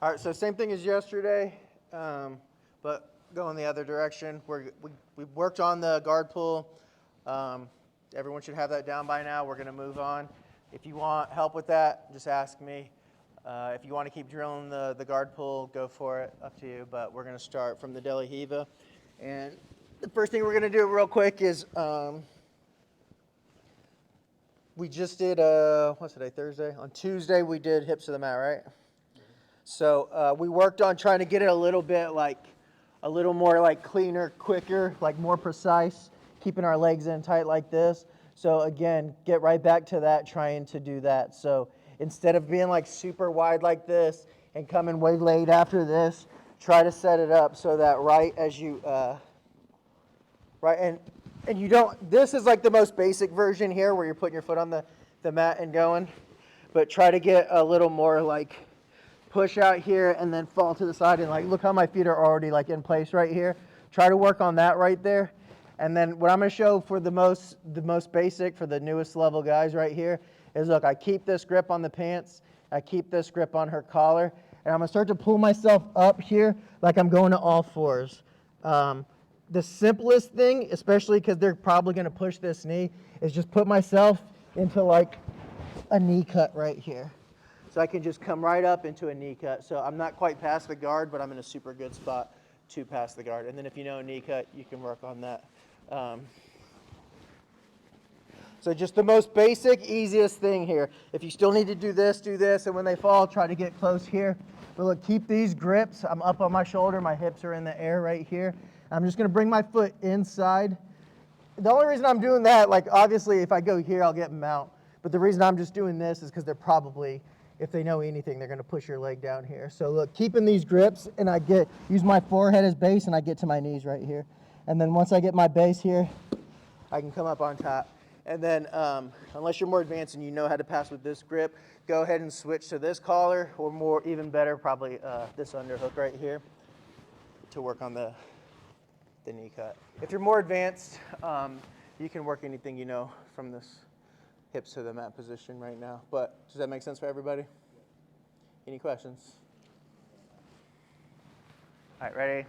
All right, so same thing as yesterday, but going the other direction. We worked on the guard pull. Everyone should have that down by now. We're going to move on. If you want help with that, just ask me. If you want to keep drilling the guard pull, go for it. Up to you. But we're going to start from the DeLa Riva. And the first thing we're going to do real quick is we just did, what's today, Thursday? On Tuesday, we did hips to the mat, right? So we worked on trying to get it a little bit a little more like cleaner, quicker, like more precise, keeping our legs in tight like this. So again, get right back to that, trying to do that. So instead of being like super wide like this and coming way late after this, try to set it up so that right as you, and you don't, this is like the most basic version here where you're putting your foot on the mat and going, but try to get a little more like push out here and then fall to the side and like look how my feet are already like in place right here. Try to work on that right there. And then what I'm going to show for the most basic for the newest level guys right here is look, I keep this grip on the pants, I keep this grip on her collar, and I'm going to start to pull myself up here like I'm going to all fours. The simplest thing, especially because they're probably going to push this knee, is just put myself into like a knee cut right here. So I can just come right up into a knee cut. So I'm not quite past the guard, but I'm in a super good spot to pass the guard. And then if you know a knee cut, you can work on that. So just the most basic, easiest thing here. If you still need to do this, and when they fall, try to get close here. But look, keep these grips. I'm up on my shoulder. My hips are in the air right here. I'm just going to bring my foot inside. The only reason I'm doing that, like obviously if I go here, I'll get them out. But the reason I'm just doing this is because they're probably, if they know anything, they're going to push your leg down here. So look, keeping these grips, and I use my forehead as base, and I get to my knees right here. And then once I get my base here, I can come up on top. And then unless you're more advanced and you know how to pass with this grip, go ahead and switch to this collar, or more, even better, probably this underhook right here to work on the knee cut. If you're more advanced, you can work anything you know from this hips to the mat position right now. But does that make sense for everybody? Any questions? All right, ready?